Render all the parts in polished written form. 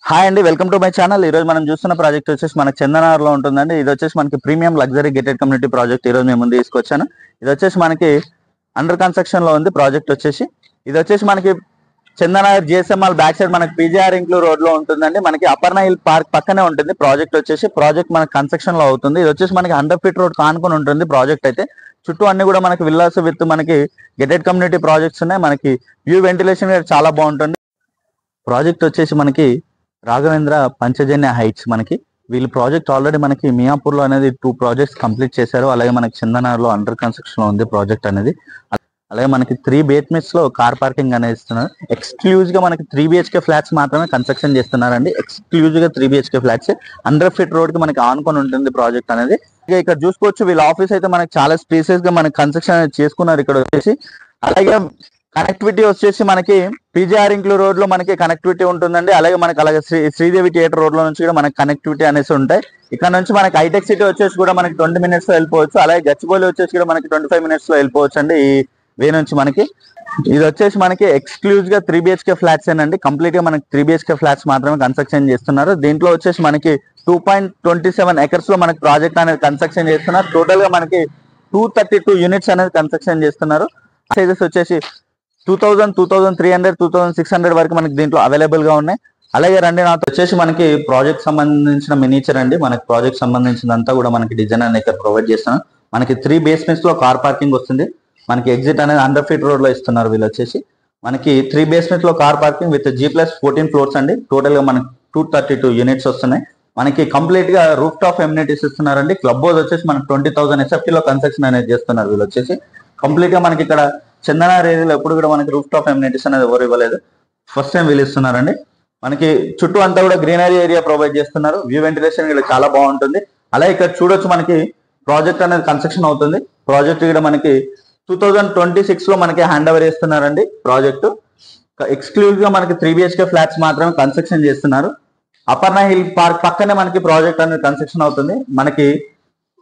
Hi అండి, welcome to my channel. ఈ రోజు మనం చూస్తున్న ప్రాజెక్ట్ వచ్చేసి మనకి చందనగర్లో ఉంటుందండి. ఇది వచ్చేసి మనకి premium luxury gated community project ఈ రోజు మేము ముందు తీసుకొచ్చాను. ఇది వచ్చేసి మనకి అండర్ కన్స్ట్రక్షన్ లో ఉంది ప్రాజెక్ట్ వచ్చేసి. ఇది వచ్చేసి మనకి చందనగర్ జిఎస్ఎంఆర్ బ్యాక్ సైడ్ మనకి పీజీఆర్ ఇంక్లూ రోడ్ లో ఉంటుందండి. మనకి అపర్ణ హిల్ పార్క్ పక్కనే ఉంటుంది ప్రాజెక్ట్ వచ్చేసి. ప్రాజెక్ట్ మనకి కన్స్ట్రక్షన్ లో అవుతుంది. ఇది వచ్చేసి మనకి 100 ఫీట్ రోడ్ కానుకొని ఉంటుంది ప్రాజెక్ట్ అయితే. చుట్టూ అన్ని కూడా మనకి విల్లాస్ విత్ మనకి గేటెడ్ కమ్యూనిటీ ప్రాజెక్ట్స్ ఉన్నాయి. మనకి వ్యూ వెంటిలేషన్ చాలా బాగుంటుంది. ప్రాజెక్ట్ వచ్చేసి మనకి రాఘవేంద్ర పంచజన్య హైట్స్. మనకి వీళ్ళు ప్రాజెక్ట్ ఆల్రెడీ మనకి మియాపూర్ లో అనేది 2 ప్రాజెక్ట్స్ కంప్లీట్ చేశారు. అలాగే మనకి చందనగర్ లో అండర్ కన్స్ట్రక్షన్ లో ఉంది ప్రాజెక్ట్ అనేది. అలాగే మనకి 3 BHMs లో కార్ పార్కింగ్ అనేది ఇస్తున్నారు. ఎక్స్క్లూజివ్ గా మనకి 3 BHK ఫ్లాట్స్ మాత్రమే కన్స్ట్రక్షన్ చేస్తున్నారండి. ఎక్స్క్లూజివ్ గా 3 BHK ఫ్లాట్స్ 100 ఫీట్ రోడ్ కి మనకి ఆనుకొని ఉంటుంది ప్రాజెక్ట్ అనేది. ఇక్కడ చూసుకోవచ్చు వీళ్ళ ఆఫీస్ అయితే మనకి చాలా స్పేసెస్ గా మనకి కన్స్ట్రక్షన్ అనేది చేసుకున్నారు ఇక్కడ వచ్చేసి. అలాగే కనెక్టివిటీ వచ్చేసి మనకి పీజీఆర్ ఇంక్లూ రోడ్ లో మనకి కనెక్టివిటీ ఉంటుందండి. అలాగే మనకి అలాగే శ్రీదేవి థియేటర్ రోడ్ లో నుంచి కూడా మనకి కనెక్టివిటీ అనేసి ఉంటాయి. ఇక్కడ నుంచి మనకి హైటెక్ సిటీ వచ్చేసి కూడా మనకి 20 minutes లో వెళ్ళిపోవచ్చు. అలాగే గచ్చిబౌలి వచ్చేసి కూడా మనకి 25 minutes లో వెళ్ళిపోవచ్చు అండి ఈ వే నుంచి మనకి. ఇది వచ్చేసి మనకి ఎక్స్క్లూజివ్ గా 3 BHK ఫ్లాట్స్ ఏనండి. కంప్లీట్ గా మనకి 3 BHK ఫ్లాట్స్ మాత్రమే కన్స్ట్రక్షన్ చేస్తున్నారు. దీంట్లో వచ్చేసి మనకి 2.27 acres లో మనకి ప్రాజెక్ట్ అనేది కన్స్ట్రక్షన్ చేస్తున్నారు. టోటల్ గా మనకి 232 యూనిట్స్ అనేది కన్స్ట్రక్షన్ చేస్తున్నారు. సైజెస్ వచ్చేసి 2000, 2300, 2600 వరకు మనకి దీంట్లో అవైలబుల్ గా ఉన్నాయి. అలాగే రండి నాతో వచ్చేసి మనకి ప్రాజెక్ట్ సంబంధించిన మినిచర్ అండి. మనకి ప్రాజెక్ట్ సంబంధించినంతా కూడా మనకి డిజైన్ అనేది ఇక్కడ ప్రొవైడ్ చేస్తున్నాం. మనకి 3 basements లో కార్ పార్కింగ్ వస్తుంది. మనకి ఎగ్జిట్ అనేది 100 ఫీట్ రోడ్ లో ఇస్తున్నారు వీళ్ళు వచ్చేసి. మనకి 3 basements లో car parking with G+14 floors అండి. టోటల్ గా మనకి 232 యూనిట్స్ వస్తున్నాయి. మనకి కంప్లీట్ గా రూఫ్ టాప్ ఎమ్యూనిటీస్ ఇస్తున్నారండి. క్లబ్ హౌస్ వచ్చేసి మనకి 20,000 SFT లో కన్స్ట్రక్షన్ అనేది చేస్తున్నారు వీళ్ళు వచ్చేసి. కంప్లీట్ గా మనకి ఇక్కడ చందనగర్ ఏరియాలో ఎప్పుడు కూడా మనకి రూఫ్ టాప్ ఎమ్యూనిటీస్ అనేది ఎవరు ఇవ్వలేదు. ఫస్ట్ టైం వీళ్ళు ఇస్తున్నారండి. మనకి చుట్టూ అంతా కూడా గ్రీనరీ ఏరియా ప్రొవైడ్ చేస్తున్నారు. వ్యూ వెంటిలేషన్ ఇక్కడ చాలా బాగుంటుంది. అలాగే ఇక్కడ చూడొచ్చు మనకి ప్రాజెక్ట్ అనేది కన్స్ట్రక్షన్ అవుతుంది. ప్రాజెక్ట్ ఇక్కడ మనకి 2026 లో మనకి హ్యాండ్ ఓవర్ చేస్తున్నారండి ప్రాజెక్టు. ఎక్స్క్లూజివ్ గా మనకి 3 BHK ఫ్లాట్స్ మాత్రమే కన్స్ట్రక్షన్ చేస్తున్నారు. అపర్ణ హిల్ పార్క్ పక్కనే మనకి ప్రాజెక్ట్ అనేది కన్స్ట్రక్షన్ అవుతుంది. మనకి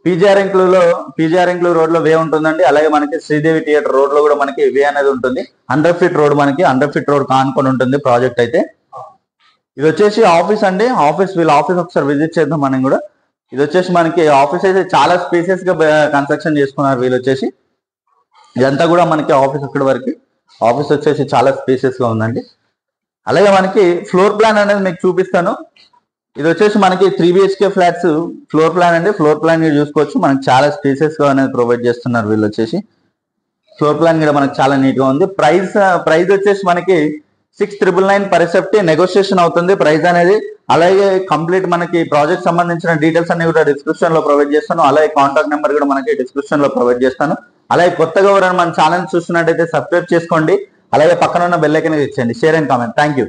పీజీఆర్ ఇంక్లూ రోడ్ లో వే ఉంటుందండి. అలాగే మనకి శ్రీదేవి థియేటర్ రోడ్ లో కూడా మనకి వే అనేది ఉంటుంది. 100 ఫీట్ రోడ్ మనకి 100 ఫీట్ రోడ్ కానుకొని ఉంటుంది ప్రాజెక్ట్ అయితే. ఇది వచ్చేసి ఆఫీస్ అండి. వీళ్ళ ఆఫీస్ ఒకసారి విజిట్ చేద్దాం మనం కూడా. ఇది వచ్చేసి మనకి ఆఫీస్ అయితే చాలా స్పేసెస్ గా కన్స్ట్రక్షన్ చేసుకున్నారు వీళ్ళు వచ్చేసి. ఇదంతా కూడా మనకి ఆఫీస్ ఇక్కడి వరకు. ఆఫీస్ వచ్చేసి చాలా స్పేసెస్ లో ఉందండి. అలాగే మనకి ఫ్లోర్ ప్లాన్ అనేది మీకు చూపిస్తాను. ఇది వచ్చేసి మనకి 3 BHK ఫ్లాట్స్ ఫ్లోర్ ప్లాన్ అండి. ఫ్లోర్ ప్లాన్ మీరు చూసుకోవచ్చు. మనకి చాలా స్పేసెస్ గా అనేది ప్రొవైడ్ చేస్తున్నారు వీళ్ళు వచ్చేసి. ఫ్లోర్ ప్లాన్ కూడా మనకి చాలా నీట్ గా ఉంది. ప్రైస్ వచ్చేసి మనకి 6,999 per SFT నెగోషియేషన్ అవుతుంది ప్రైస్ అనేది. అలాగే కంప్లీట్ మనకి ప్రాజెక్ట్ సంబంధించిన డీటెయిల్స్ అన్ని కూడా డిస్క్రిప్షన్ లో ప్రొవైడ్ చేస్తాను. అలాగే కాంటాక్ట్ నెంబర్ కూడా మనకి డిస్క్రిప్షన్ లో ప్రొవైడ్ చేస్తాను. అలాగే కొత్తగా ఎవరైనా మన ఛానల్ చూస్తున్నట్టయితే సబ్స్క్రైబ్ చేసుకోండి. అలాగే పక్కన ఉన్న బెల్ ఐకాన్ ఇచ్చేయండి. Share and comment. Thank you.